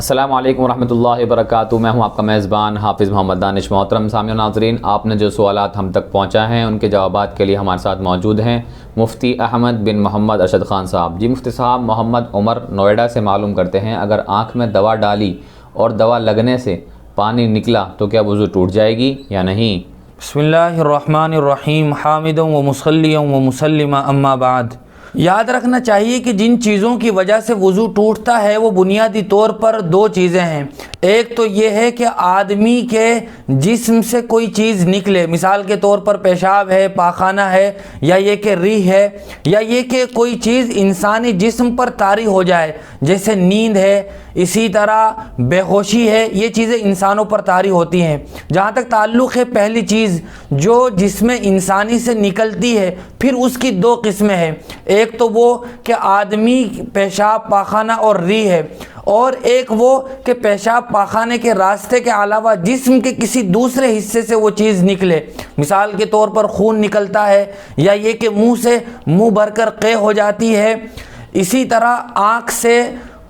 السلام علیکم ورحمۃ اللہ وبرکاتہ۔ میں ہوں آپ کا میزبان حافظ محمد دانش۔ محترم سامعین ناظرین، آپ نے جو سوالات ہم تک پہنچا ہیں ان کے جوابات کے لیے ہمارے ساتھ موجود ہیں مفتی احمد بن محمد ارشد خان صاحب۔ جی مفتی صاحب، محمد عمر نوئیڈا سے معلوم کرتے ہیں، اگر آنکھ میں دوا ڈالی اور دوا لگنے سے پانی نکلا تو کیا وضو ٹوٹ جائے گی یا نہیں؟ بسم اللہ الرحمن الرحیم، حامدا و مصلیا و مسلما، اما بعد۔ یاد رکھنا چاہیے کہ جن چیزوں کی وجہ سے وضو ٹوٹتا ہے وہ بنیادی طور پر دو چیزیں ہیں۔ ایک تو یہ ہے کہ آدمی کے جسم سے کوئی چیز نکلے، مثال کے طور پر پیشاب ہے، پاخانہ ہے، یا یہ کہ ریح ہے، یا یہ کہ کوئی چیز انسانی جسم پر طاری ہو جائے، جیسے نیند ہے، اسی طرح بے ہوشی ہے، یہ چیزیں انسانوں پر طاری ہوتی ہیں۔ جہاں تک تعلق ہے پہلی چیز جو جسم انسانی سے نکلتی ہے، پھر اس کی دو قسمیں ہیں۔ ایک تو وہ کہ آدمی پیشاب پاخانہ اور ریح ہے، اور ایک وہ کہ پیشاب پاخانے کے راستے کے علاوہ جسم کے کسی دوسرے حصے سے وہ چیز نکلے، مثال کے طور پر خون نکلتا ہے، یا یہ کہ منہ سے منہ بھر کر قے ہو جاتی ہے، اسی طرح آنکھ سے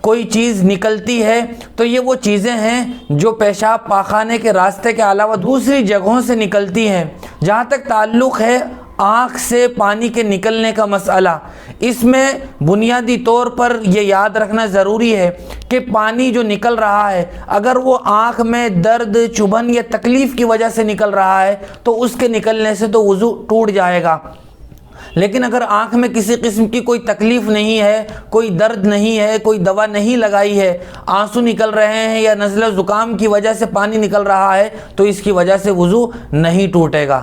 کوئی چیز نکلتی ہے۔ تو یہ وہ چیزیں ہیں جو پیشاب پاخانے کے راستے کے علاوہ دوسری جگہوں سے نکلتی ہیں۔ جہاں تک تعلق ہے آنکھ سے پانی کے نکلنے کا مسئلہ، اس میں بنیادی طور پر یہ یاد رکھنا ضروری ہے کہ پانی جو نکل رہا ہے، اگر وہ آنکھ میں درد، چبھن یا تکلیف کی وجہ سے نکل رہا ہے تو اس کے نکلنے سے تو وضو ٹوٹ جائے گا۔ لیکن اگر آنکھ میں کسی قسم کی کوئی تکلیف نہیں ہے، کوئی درد نہیں ہے، کوئی دوا نہیں لگائی ہے، آنسو نکل رہے ہیں یا نزلہ زکام کی وجہ سے پانی نکل رہا ہے، تو اس کی وجہ سے وضو نہیں ٹوٹے گا۔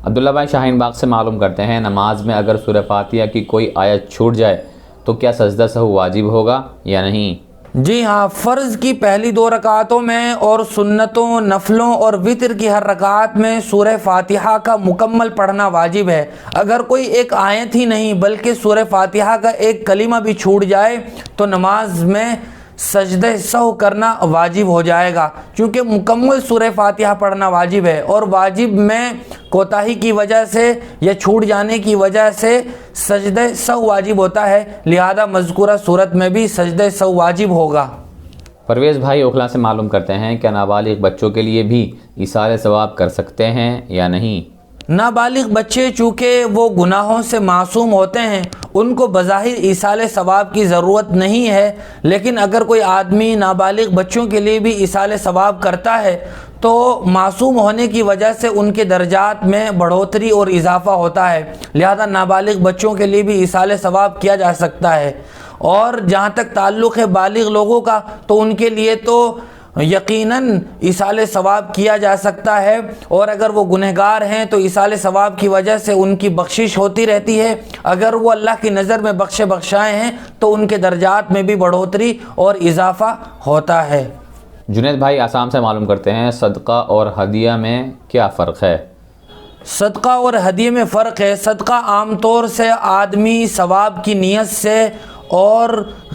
عبداللہ بھائی شاہین باغ سے معلوم کرتے ہیں، نماز میں اگر سورہ فاتحہ کی کوئی آیت چھوٹ جائے تو کیا سجدہ سہو واجب ہوگا یا نہیں؟ جی ہاں، فرض کی پہلی دو رکعتوں میں اور سنتوں، نفلوں اور وتر کی ہر رکعت میں سورہ فاتحہ کا مکمل پڑھنا واجب ہے۔ اگر کوئی ایک آیت ہی نہیں بلکہ سورہ فاتحہ کا ایک کلمہ بھی چھوٹ جائے تو نماز میں سجدہ سہو کرنا واجب ہو جائے گا، کیونکہ مکمل سورہ فاتحہ پڑھنا واجب ہے، اور واجب میں کوتاہی کی وجہ سے یا چھوٹ جانے کی وجہ سے سجدہ سہو واجب ہوتا ہے، لہذا مذکورہ صورت میں بھی سجدہ سہو واجب ہوگا۔ پرویز بھائی اوکھلا سے معلوم کرتے ہیں، کیا نابالغ بچوں کے لیے بھی ایصال ثواب کر سکتے ہیں یا نہیں؟ نابالغ بچے چونکہ وہ گناہوں سے معصوم ہوتے ہیں، ان کو بظاہر ایصال ثواب کی ضرورت نہیں ہے، لیکن اگر کوئی آدمی نابالغ بچوں کے لیے بھی ایصال ثواب کرتا ہے تو معصوم ہونے کی وجہ سے ان کے درجات میں بڑھوتری اور اضافہ ہوتا ہے، لہذا نابالغ بچوں کے لیے بھی ایصال ثواب کیا جا سکتا ہے۔ اور جہاں تک تعلق ہے بالغ لوگوں کا تو ان کے لیے تو یقیناً ایصال ثواب کیا جا سکتا ہے، اور اگر وہ گنہگار ہیں تو ایصال ثواب کی وجہ سے ان کی بخشش ہوتی رہتی ہے، اگر وہ اللہ کی نظر میں بخشائے ہیں تو ان کے درجات میں بھی بڑھوتری اور اضافہ ہوتا ہے۔ جنید بھائی آسام سے معلوم کرتے ہیں، صدقہ اور ہدیہ میں کیا فرق ہے؟ صدقہ اور ہدیہ میں فرق ہے۔ صدقہ عام طور سے آدمی ثواب کی نیت سے اور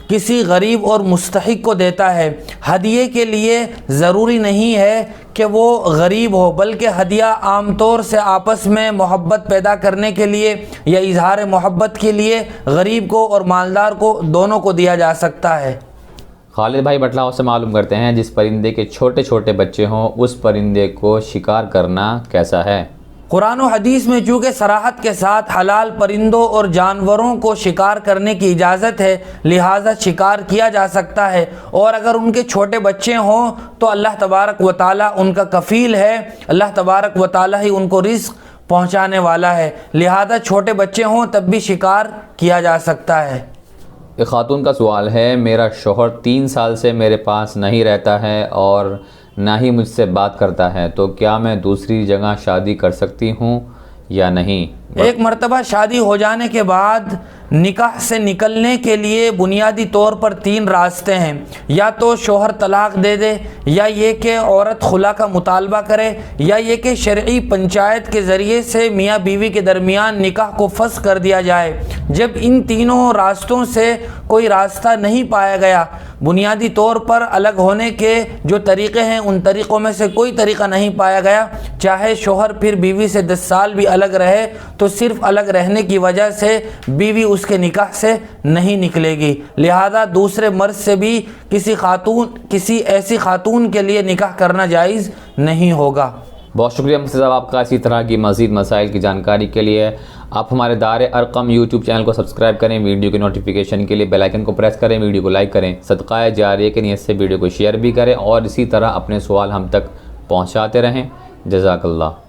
کسی غریب اور مستحق کو دیتا ہے۔ ہدیے کے لیے ضروری نہیں ہے کہ وہ غریب ہو، بلکہ ہدیہ عام طور سے آپس میں محبت پیدا کرنے کے لیے یا اظہار محبت کے لیے غریب کو اور مالدار کو دونوں کو دیا جا سکتا ہے۔ خالد بھائی بٹلاؤ سے معلوم کرتے ہیں، جس پرندے کے چھوٹے چھوٹے بچے ہوں اس پرندے کو شکار کرنا کیسا ہے؟ قرآن و حدیث میں چونکہ صراحت کے ساتھ حلال پرندوں اور جانوروں کو شکار کرنے کی اجازت ہے، لہٰذا شکار کیا جا سکتا ہے، اور اگر ان کے چھوٹے بچے ہوں تو اللہ تبارک و تعالیٰ ان کا کفیل ہے، اللہ تبارک و تعالیٰ ہی ان کو رزق پہنچانے والا ہے، لہٰذا چھوٹے بچے ہوں تب بھی شکار کیا جا سکتا ہے۔ ایک خاتون کا سوال ہے، میرا شوہر 3 سال سے میرے پاس نہیں رہتا ہے اور نہ ہی مجھ سے بات کرتا ہے، تو کیا میں دوسری جگہ شادی کر سکتی ہوں یا نہیں؟ ایک مرتبہ شادی ہو جانے کے بعد نکاح سے نکلنے کے لیے بنیادی طور پر 3 راستے ہیں، یا تو شوہر طلاق دے دے، یا یہ کہ عورت خلا کا مطالبہ کرے، یا یہ کہ شرعی پنچایت کے ذریعے سے میاں بیوی کے درمیان نکاح کو فسخ کر دیا جائے۔ جب ان تینوں راستوں سے کوئی راستہ نہیں پایا گیا بنیادی طور پر الگ ہونے کے جو طریقے ہیں ان طریقوں میں سے کوئی طریقہ نہیں پایا گیا۔ چاہے شوہر پھر بیوی سے 10 سال بھی الگ رہے تو صرف الگ رہنے کی وجہ سے بیوی اس کے نکاح سے نہیں نکلے گی، لہذا دوسرے مرد سے بھی کسی ایسی خاتون کے لیے نکاح کرنا جائز نہیں ہوگا۔ بہت شکریہ مفتی صاحب آپ کا۔ اسی طرح کی مزید مسائل کی جانکاری کے لیے آپ ہمارے دار ارقم یوٹیوب چینل کو سبسکرائب کریں، ویڈیو کی نوٹیفیکیشن کے لیے بیل آئیکن کو پریس کریں، ویڈیو کو لائک کریں، صدقہ جاریہ کے نیت سے ویڈیو کو شیئر بھی کریں اور اسی طرح اپنے سوال ہم تک پہنچاتے رہیں۔ جزاک اللہ۔